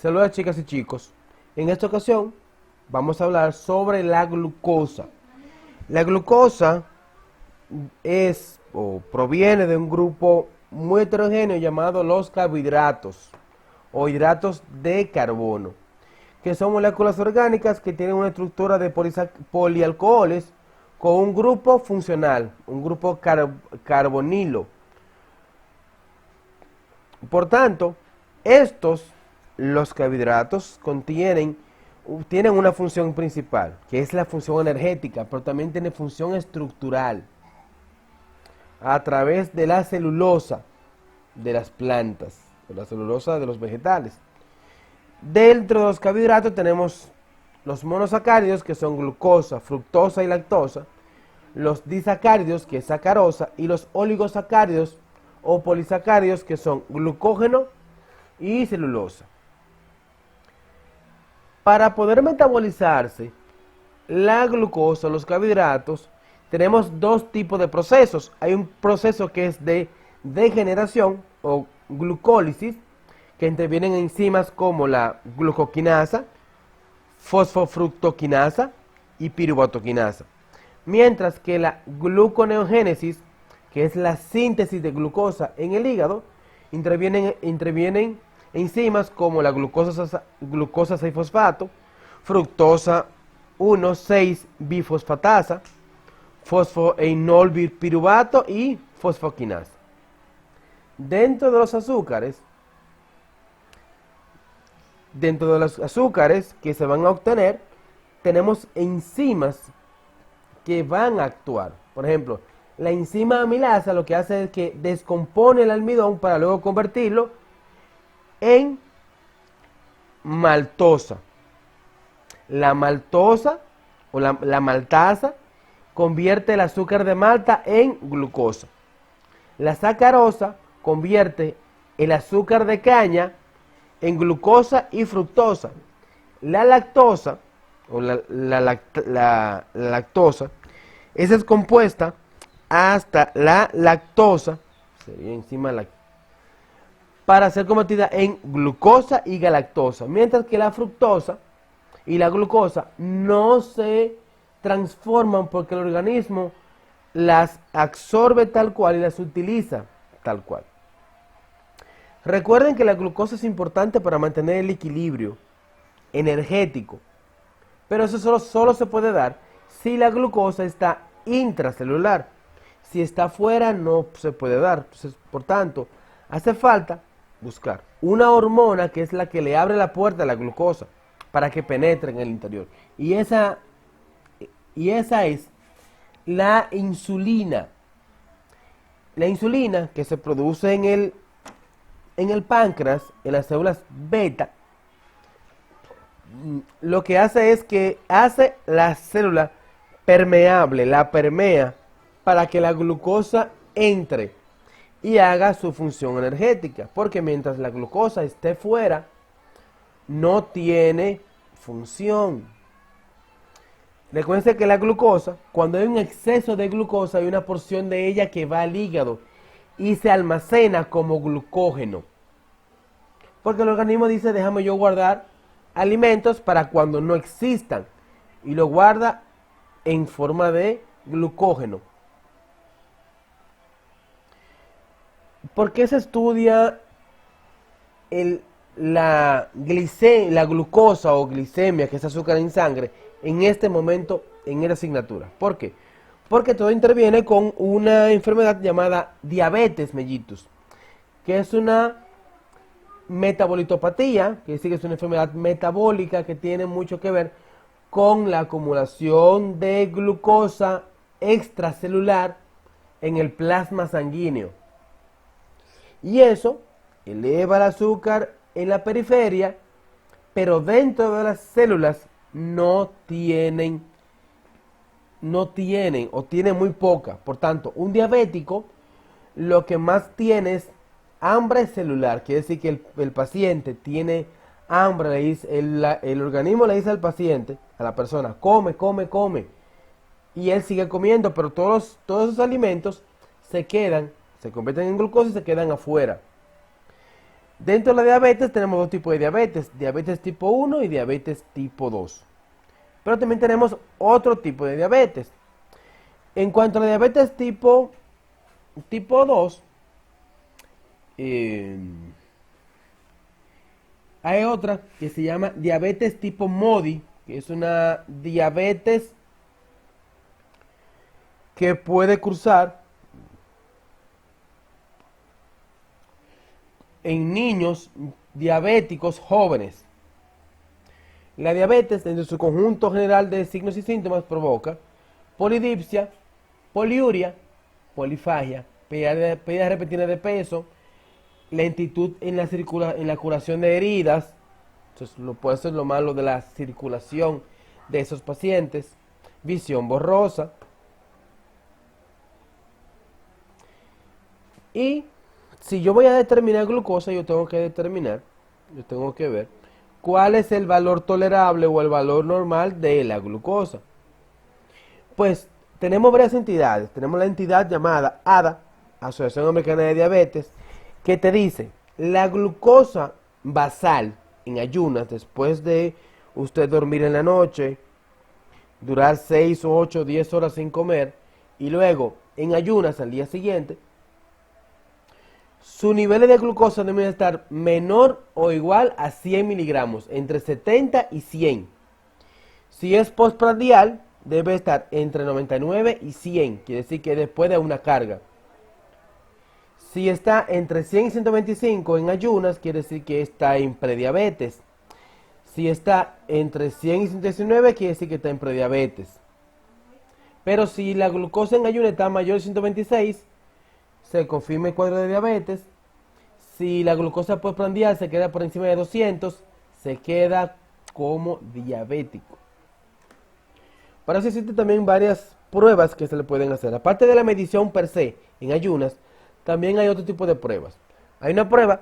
Saludos chicas y chicos. En esta ocasión vamos a hablar sobre la glucosa. La glucosa es o proviene de un grupo muy heterogéneo llamado los carbohidratos o hidratos de carbono, que son moléculas orgánicas que tienen una estructura de polialcoholes con un grupo funcional, un grupo carbonilo. Por tanto, los carbohidratos tienen una función principal, que es la función energética, pero también tiene función estructural a través de la celulosa de las plantas, de la celulosa de los vegetales. Dentro de los carbohidratos tenemos los monosacáridos, que son glucosa, fructosa y lactosa, los disacáridos, que es sacarosa, y los oligosacáridos o polisacáridos, que son glucógeno y celulosa. Para poder metabolizarse la glucosa, los carbohidratos, tenemos dos tipos de procesos. Hay un proceso que es de degeneración o glucólisis, que intervienen enzimas como la glucoquinasa, fosfofructoquinasa y piruvato-quinasa. Mientras que la gluconeogénesis, que es la síntesis de glucosa en el hígado, intervienen enzimas como la glucosa 6-fosfato, fructosa 1,6-bifosfatasa, fosfoeinolpiruvato y fosfoquinasa. Dentro de los azúcares que se van a obtener, tenemos enzimas que van a actuar. Por ejemplo, la enzima amilasa lo que hace es que descompone el almidón para luego convertirlo en maltosa. La maltosa o la maltasa convierte el azúcar de malta en glucosa. La sacarosa convierte el azúcar de caña en glucosa y fructosa. La lactosa o la lactosa es descompuesta hasta la lactosa, sería encima para ser convertida en glucosa y galactosa, mientras que la fructosa y la glucosa no se transforman porque el organismo las absorbe tal cual y las utiliza tal cual. Recuerden que la glucosa es importante para mantener el equilibrio energético, pero eso solo se puede dar si la glucosa está intracelular. Si está fuera no se puede dar. Entonces, por tanto, hace falta buscar una hormona que es la que le abre la puerta a la glucosa para que penetre en el interior. Y esa es la insulina. La insulina que se produce en el páncreas, en las células beta, lo que hace es que hace la célula permeable, la permea para que la glucosa entre y haga su función energética, porque mientras la glucosa esté fuera, no tiene función. Recuerden que la glucosa, cuando hay un exceso de glucosa, hay una porción de ella que va al hígado y se almacena como glucógeno. Porque el organismo dice, déjame yo guardar alimentos para cuando no existan. Y lo guarda en forma de glucógeno. ¿Por qué se estudia la glucosa o glicemia, que es azúcar en sangre, en este momento en esta asignatura? ¿Por qué? Porque todo interviene con una enfermedad llamada diabetes mellitus, que es una metabolitopatía, que sí que es una enfermedad metabólica que tiene mucho que ver con la acumulación de glucosa extracelular en el plasma sanguíneo. Y eso eleva el azúcar en la periferia, pero dentro de las células no tienen o tienen muy poca. Por tanto, un diabético lo que más tiene es hambre celular. Quiere decir que el paciente tiene hambre, el organismo le dice al paciente, a la persona, come, come, come. Y él sigue comiendo, pero todos esos alimentos se convierten en glucosa y se quedan afuera. Dentro de la diabetes tenemos dos tipos de diabetes, diabetes tipo 1 y diabetes tipo 2. Pero también tenemos otro tipo de diabetes. En cuanto a la diabetes tipo 2, hay otra que se llama diabetes tipo MODI, que es una diabetes que puede cursar en niños diabéticos jóvenes. La diabetes, en su conjunto general de signos y síntomas, provoca polidipsia, poliuria, polifagia, pérdida repentina de peso, lentitud en la curación de heridas. Entonces, puede ser lo malo de la circulación de esos pacientes, visión borrosa. Y si yo voy a determinar glucosa, yo tengo que ver cuál es el valor tolerable o el valor normal de la glucosa. Pues tenemos varias entidades. Tenemos la entidad llamada ADA, Asociación Americana de Diabetes, que te dice la glucosa basal en ayunas, después de usted dormir en la noche, durar 6, 8, 10 horas sin comer, y luego en ayunas al día siguiente, su nivel de glucosa debe estar menor o igual a 100 miligramos, entre 70 y 100. Si es postprandial, debe estar entre 99 y 100, quiere decir que después de una carga. Si está entre 100 y 125 en ayunas, quiere decir que está en prediabetes. Si está entre 100 y 119, quiere decir que está en prediabetes. Pero si la glucosa en ayunas está mayor de 126, se confirma el cuadro de diabetes. Si la glucosa postprandial se queda por encima de 200, se queda como diabético. Para eso existen también varias pruebas que se le pueden hacer. Aparte de la medición per se en ayunas, también hay otro tipo de pruebas. Hay una prueba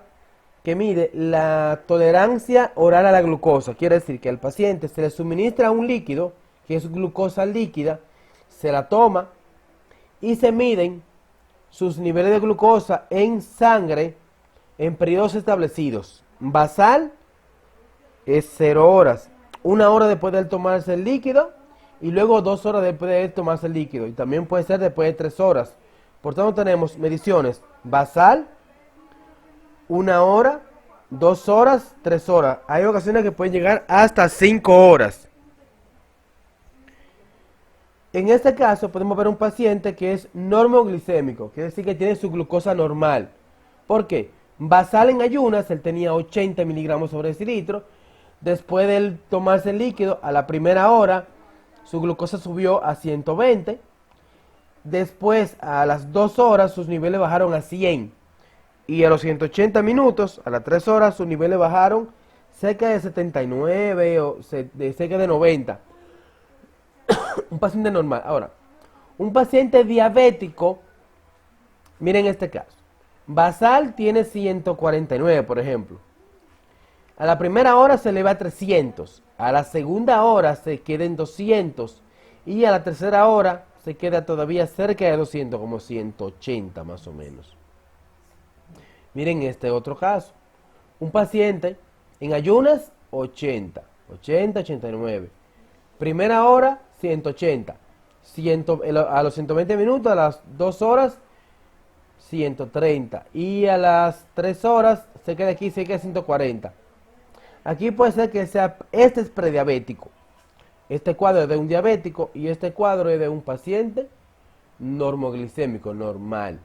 que mide la tolerancia oral a la glucosa. Quiere decir que al paciente se le suministra un líquido, que es glucosa líquida, se la toma y se miden sus niveles de glucosa en sangre en periodos establecidos. Basal es 0 horas, 1 hora después de él tomarse el líquido y luego 2 horas después de él tomarse el líquido, y también puede ser después de 3 horas. Por tanto tenemos mediciones basal, 1 hora, 2 horas, 3 horas. Hay ocasiones que pueden llegar hasta 5 horas. En este caso podemos ver un paciente que es normoglicémico, quiere decir que tiene su glucosa normal. ¿Por qué? Basal en ayunas, él tenía 80 miligramos sobre decilitro. Después de él tomarse el líquido, a la primera hora, su glucosa subió a 120. Después, a las 2 horas, sus niveles bajaron a 100. Y a los 180 minutos, a las 3 horas, sus niveles bajaron cerca de 79 o cerca de 90. Un paciente normal. Ahora, un paciente diabético, miren este caso. Basal tiene 149, por ejemplo. A la primera hora se eleva a 300. A la segunda hora se queda en 200. Y a la tercera hora se queda todavía cerca de 200, como 180 más o menos. Miren este otro caso. Un paciente en ayunas, 80, 89. Primera hora, 180. A los 120 minutos, a las 2 horas, 130. Y a las 3 horas, se queda aquí, se queda 140. Aquí puede ser que sea, este es prediabético. Este cuadro es de un diabético y este cuadro es de un paciente normoglicémico, normal.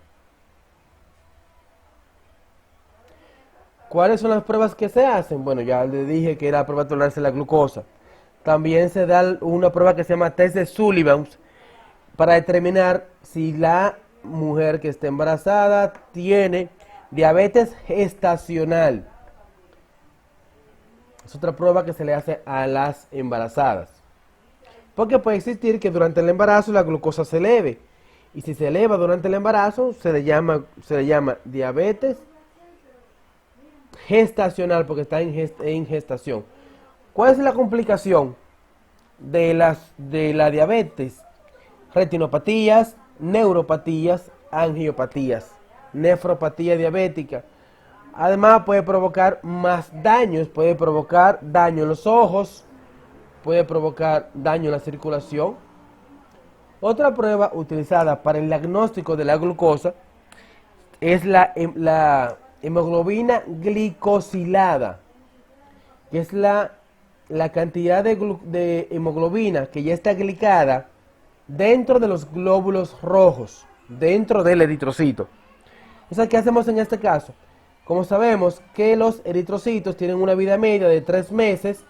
¿Cuáles son las pruebas que se hacen? Bueno, ya les dije que era la prueba de tolerancia a la glucosa. También se da una prueba que se llama test de Sullivan para determinar si la mujer que está embarazada tiene diabetes gestacional. Es otra prueba que se le hace a las embarazadas. Porque puede existir que durante el embarazo la glucosa se eleve. Y si se eleva durante el embarazo, se le llama diabetes gestacional, porque está en gestación. ¿Cuál es la complicación de la diabetes? Retinopatías, neuropatías, angiopatías, nefropatía diabética. Además puede provocar más daños, puede provocar daño en los ojos, puede provocar daño en la circulación. Otra prueba utilizada para el diagnóstico de la glucosa es la hemoglobina glicosilada, que es la cantidad de hemoglobina que ya está glicada dentro de los glóbulos rojos, dentro del eritrocito. O sea, ¿qué hacemos en este caso? Como sabemos que los eritrocitos tienen una vida media de 3 meses,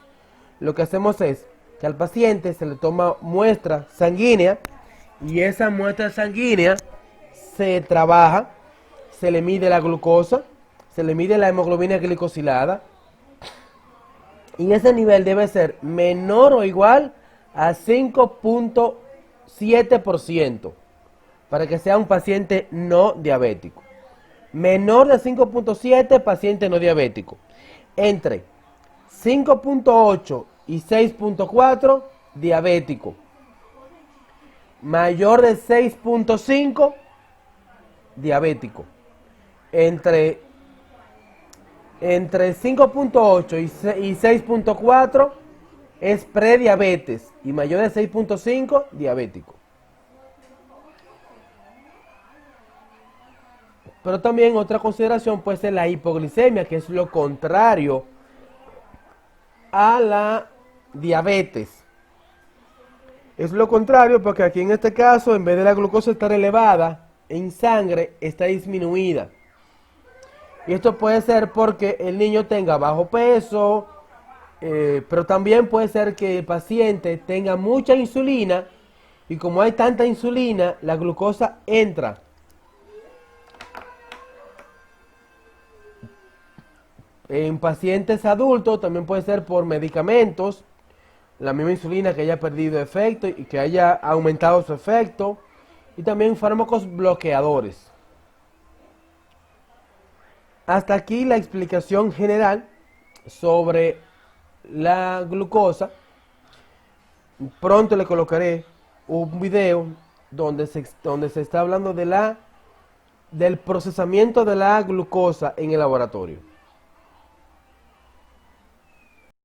lo que hacemos es que al paciente se le toma muestra sanguínea y esa muestra sanguínea se trabaja, se le mide la glucosa, se le mide la hemoglobina glicosilada y ese nivel debe ser menor o igual a 5.7% para que sea un paciente no diabético. Menor de 5.7, paciente no diabético. Entre 5.8 y 6.4, diabético. Mayor de 6.5, diabético. Entre 5.8 y 6.4 es prediabetes y mayor de 6.5, diabético. Pero también otra consideración puede ser la hipoglicemia, que es lo contrario a la diabetes. Es lo contrario porque aquí en este caso, en vez de la glucosa estar elevada en sangre, está disminuida. Y esto puede ser porque el niño tenga bajo peso, pero también puede ser que el paciente tenga mucha insulina y como hay tanta insulina, la glucosa entra. En pacientes adultos también puede ser por medicamentos, la misma insulina que haya perdido efecto y que haya aumentado su efecto, y también fármacos bloqueadores. Hasta aquí la explicación general sobre la glucosa. Pronto le colocaré un video donde se está hablando del procesamiento de la glucosa en el laboratorio.